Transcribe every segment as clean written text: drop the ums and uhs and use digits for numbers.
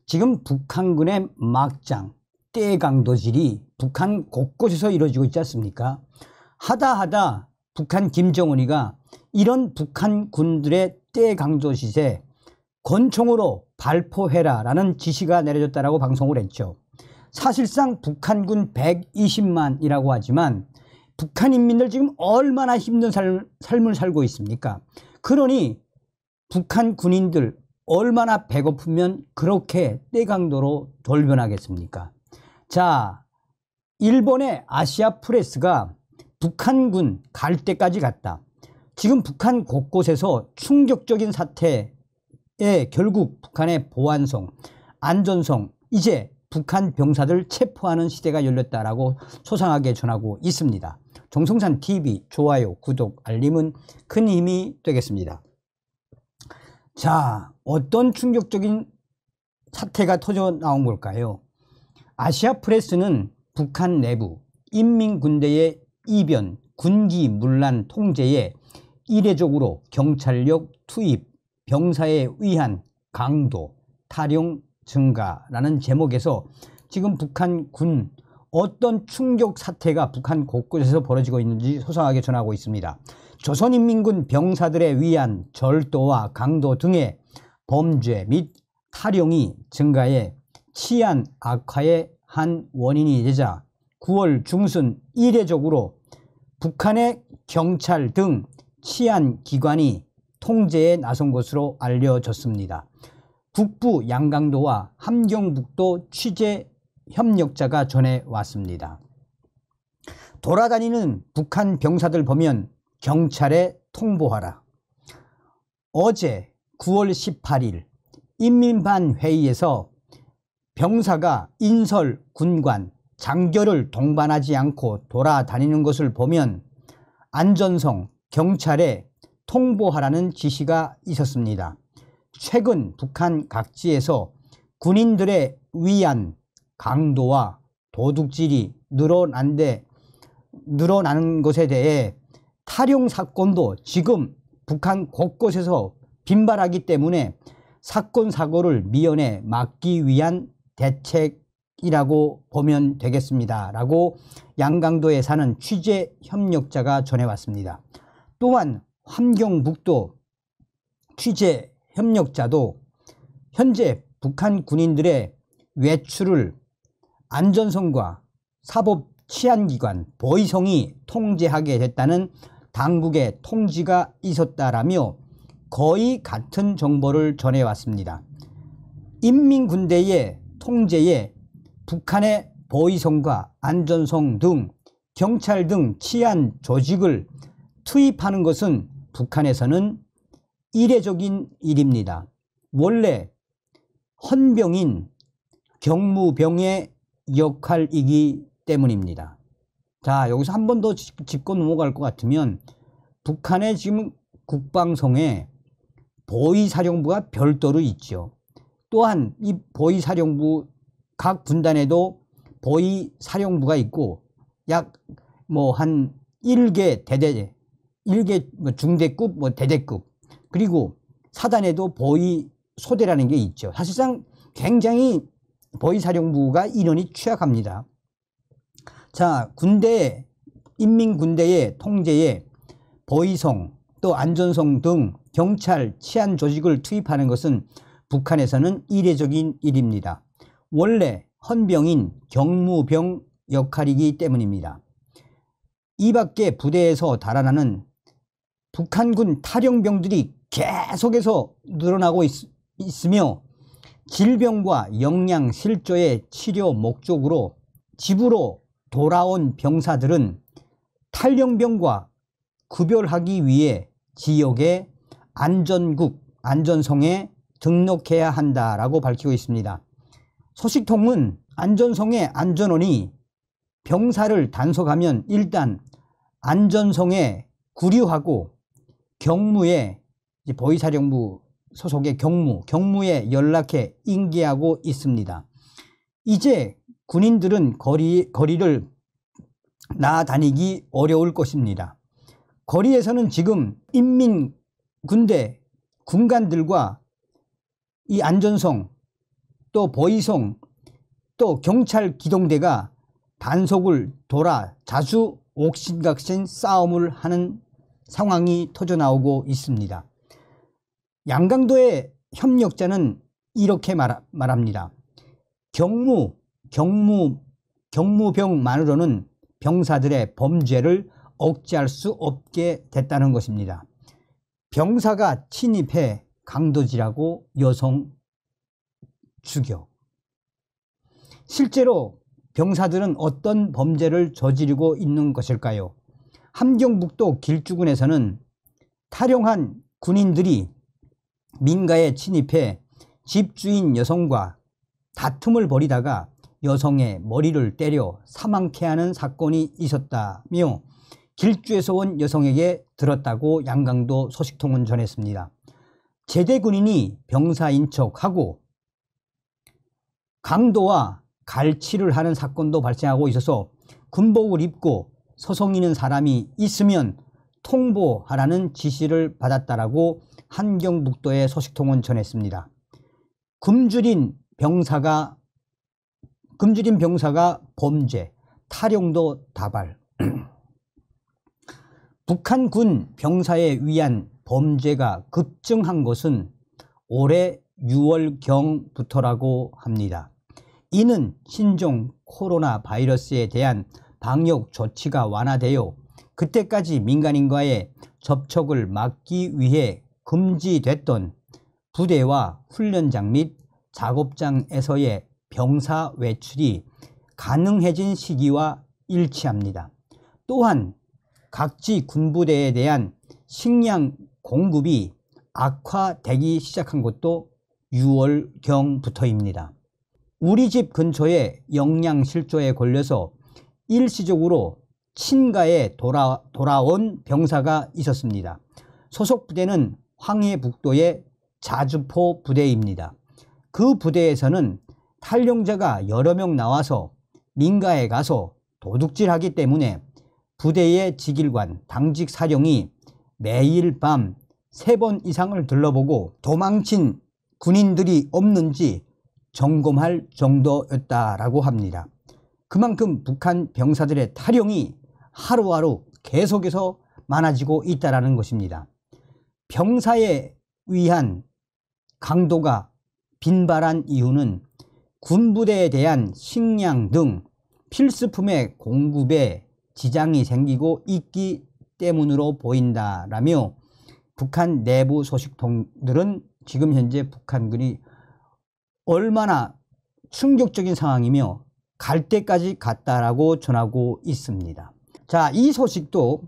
지금 북한군의 막장, 떼강도질이 북한 곳곳에서 이루어지고 있지 않습니까? 하다 북한 김정은이가 이런 북한 군들의 떼강도질에 권총으로 발포해라라는 지시가 내려졌다라고 방송을 했죠. 사실상 북한군 120만이라고 하지만 북한 인민들 지금 얼마나 힘든 삶을 살고 있습니까? 그러니 북한 군인들 얼마나 배고프면 그렇게 떼강도로 돌변하겠습니까? 자, 일본의 아시아 프레스가 북한군 갈 때까지 갔다. 지금 북한 곳곳에서 충격적인 사태에 결국 북한의 보안성, 안전성, 이제 북한 병사들 체포하는 시대가 열렸다라고 소상하게 전하고 있습니다. 정성산 TV 좋아요, 구독, 알림은 큰 힘이 되겠습니다. 자, 어떤 충격적인 사태가 터져 나온 걸까요? 아시아 프레스는 북한 내부 인민군대의 이변, 군기 문란 통제에 이례적으로 경찰력 투입, 병사에 의한 강도, 탈용 증가라는 제목에서 지금 북한 군 어떤 충격 사태가 북한 곳곳에서 벌어지고 있는지 소상하게 전하고 있습니다. 조선인민군 병사들에 의한 절도와 강도 등의 범죄 및 탈용이 증가해 치안 악화의 한 원인이 되자 9월 중순 이례적으로 북한의 경찰 등 치안기관이 통제에 나선 것으로 알려졌습니다. 북부 양강도와 함경북도 취재 협력자가 전해왔습니다. 돌아다니는 북한 병사들 보면 경찰에 통보하라. 어제 9월 18일 인민반 회의에서 병사가 인설 군관 장교를 동반하지 않고 돌아다니는 것을 보면 안전성 경찰에 통보하라는 지시가 있었습니다. 최근 북한 각지에서 군인들의 위안, 강도와 도둑질이 늘어나는 것에 대해 탈용 사건도 지금 북한 곳곳에서 빈발하기 때문에 사건 사고를 미연에 막기 위한 대책이라고 보면 되겠습니다. 라고 양강도에 사는 취재 협력자가 전해왔습니다. 또한 함경북도 취재 협력자도 현재 북한 군인들의 외출을 안전성과 사법 치안기관 보위성이 통제하게 됐다는 당국의 통지가 있었다라며 거의 같은 정보를 전해왔습니다. 인민군대의 통제에 북한의 보위성과 안전성 등 경찰 등 치안 조직을 투입하는 것은 북한에서는 이례적인 일입니다. 원래 헌병인 경무병의 역할이기 때문입니다. 자, 여기서 한 번 더 짚고 넘어갈 것 같으면 북한의 지금 국방성에 보위사령부가 별도로 있죠. 또한 이 보위사령부 각 분단에도 보위사령부가 있고 약 한 1개 대대, 1개 중대급, 대대급, 그리고 사단에도 보위소대라는 게 있죠. 사실상 굉장히 보위사령부가 인원이 취약합니다. 자, 인민군대의 통제에 보위성 또 안전성 등 경찰 치안 조직을 투입하는 것은 북한에서는 이례적인 일입니다. 원래 헌병인 경무병 역할이기 때문입니다. 이 밖에 부대에서 달아나는 북한군 탈영병들이 계속해서 늘어나고 있으며 질병과 영양실조의 치료 목적으로 집으로 돌아온 병사들은 탈영병과 구별하기 위해 지역의 안전성에 등록해야 한다라고 밝히고 있습니다. 소식통은 안전성의 안전원이 병사를 단속하면 일단 안전성에 구류하고 경무에 보위사령부 소속의 경무에 연락해 인계하고 있습니다. 이제 군인들은 거리를 나다니기 어려울 것입니다. 거리에서는 지금 인민군대 군관들과 이 안전성 또 보이성 또 경찰 기동대가 단속을 돌아 자주 옥신각신 싸움을 하는 상황이 터져나오고 있습니다. 양강도의 협력자는 이렇게 말합니다. 경무병만으로는 병사들의 범죄를 억제할 수 없게 됐다는 것입니다. 병사가 침입해 강도질하고 여성 죽여. 실제로 병사들은 어떤 범죄를 저지르고 있는 것일까요? 함경북도 길주군에서는 탈영한 군인들이 민가에 침입해 집주인 여성과 다툼을 벌이다가 여성의 머리를 때려 사망케 하는 사건이 있었다며 길주에서 온 여성에게 들었다고 양강도 소식통은 전했습니다. 제대 군인이 병사인 척하고 강도와 갈치를 하는 사건도 발생하고 있어서 군복을 입고 서성이는 사람이 있으면 통보하라는 지시를 받았다라고 함경북도의 소식통은 전했습니다. 굶주린 병사가 범죄, 탈영도 다발. 북한군 병사에 의한 범죄가 급증한 것은 올해 6월경부터라고 합니다. 이는 신종 코로나 바이러스에 대한 방역 조치가 완화되어 그때까지 민간인과의 접촉을 막기 위해 금지됐던 부대와 훈련장 및 작업장에서의 병사 외출이 가능해진 시기와 일치합니다. 또한 각지 군부대에 대한 식량 공급이 악화되기 시작한 것도 6월경부터입니다. 우리 집 근처에 영양실조에 걸려서 일시적으로 친가에 돌아온 병사가 있었습니다. 소속 부대는 황해북도의 자주포 부대입니다. 그 부대에서는 탈영자가 여러 명 나와서 민가에 가서 도둑질하기 때문에 부대의 지길관, 당직 사령이 매일 밤 3번 이상을 들러보고 도망친 군인들이 없는지 점검할 정도였다라고 합니다. 그만큼 북한 병사들의 탈영이 하루하루 계속해서 많아지고 있다는 것입니다. 병사에 의한 강도가 빈발한 이유는 군부대에 대한 식량 등 필수품의 공급에 지장이 생기고 있기 때문으로 보인다라며 북한 내부 소식통들은 지금 현재 북한군이 얼마나 충격적인 상황이며 갈 때까지 갔다라고 전하고 있습니다. 자, 이 소식도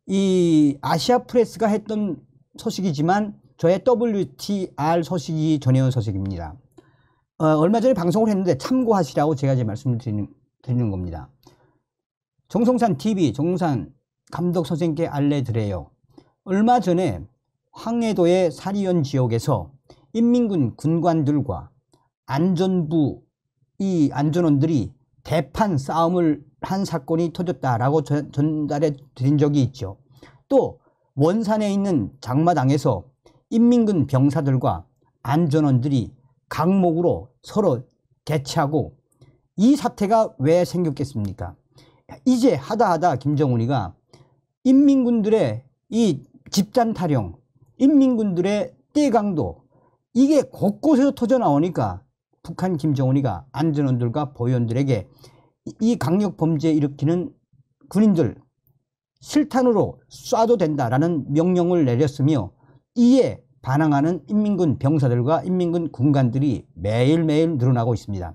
이 아시아프레스가 했던 소식이지만 저의 WTR 소식이 전해온 소식입니다. 얼마 전에 방송을 했는데 참고하시라고 제가 이제 말씀을 드리는 겁니다. 정성산 TV, 정성산 감독 선생님께 알려드려요. 얼마 전에 황해도의 사리연 지역에서 인민군 군관들과 안전부 이 안전원들이 대판 싸움을 한 사건이 터졌다라고 전달해 드린 적이 있죠. 또 원산에 있는 장마당에서 인민군 병사들과 안전원들이 강목으로 서로 대치하고 이 사태가 왜 생겼겠습니까? 이제 하다 김정은이가 인민군들의 이 집단 탈영, 인민군들의 떼강도 이게 곳곳에서 터져 나오니까 북한 김정은이가 안전원들과 보위원들에게 이 강력 범죄 일으키는 군인들 실탄으로 쏴도 된다라는 명령을 내렸으며 이에 반항하는 인민군 병사들과 인민군 군관들이 매일매일 늘어나고 있습니다.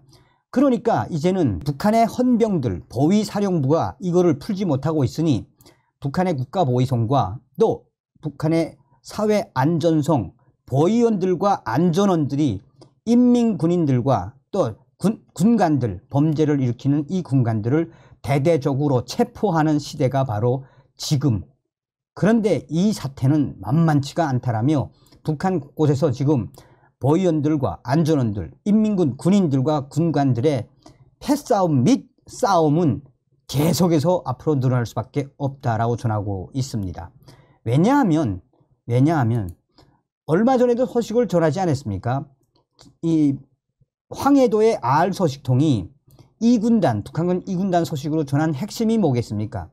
그러니까 이제는 북한의 헌병들, 보위사령부가 이거를 풀지 못하고 있으니 북한의 국가보위성과 또 북한의 사회안전성, 보위원들과 안전원들이 인민군인들과 또 군관들, 범죄를 일으키는 이 군관들을 대대적으로 체포하는 시대가 바로 지금. 그런데 이 사태는 만만치가 않다라며 북한 곳곳에서 지금 보위원들과 안전원들, 인민군 군인들과 군관들의 패싸움 및 싸움은 계속해서 앞으로 늘어날 수밖에 없다라고 전하고 있습니다. 왜냐하면 얼마 전에도 소식을 전하지 않았습니까? 이 황해도의 알 소식통이 2군단, 북한군 2군단 소식으로 전한 핵심이 뭐겠습니까?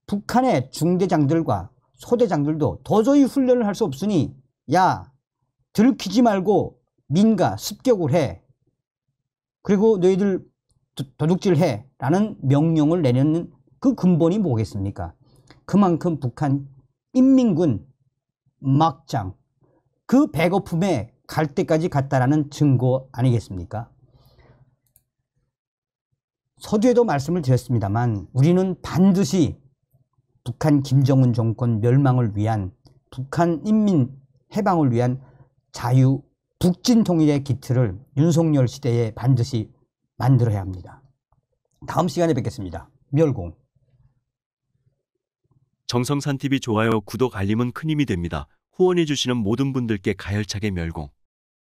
북한의 중대장들과 소대장들도 도저히 훈련을 할 수 없으니 야, 들키지 말고 민가 습격을 해. 그리고 너희들 도둑질해 라는 명령을 내려는 그 근본이 뭐겠습니까? 그만큼 북한 인민군 막장 그 배고픔에 갈 때까지 갔다라는 증거 아니겠습니까? 서두에도 말씀을 드렸습니다만 우리는 반드시 북한 김정은 정권 멸망을 위한 북한 인민 해방을 위한 자유 북진 통일의 기틀을 윤석열 시대에 반드시 만들어야 합니다. 다음 시간에 뵙겠습니다. 멸공. 정성산TV 좋아요, 구독, 알림은 큰 힘이 됩니다. 후원해주시는 모든 분들께 가열차게 멸공.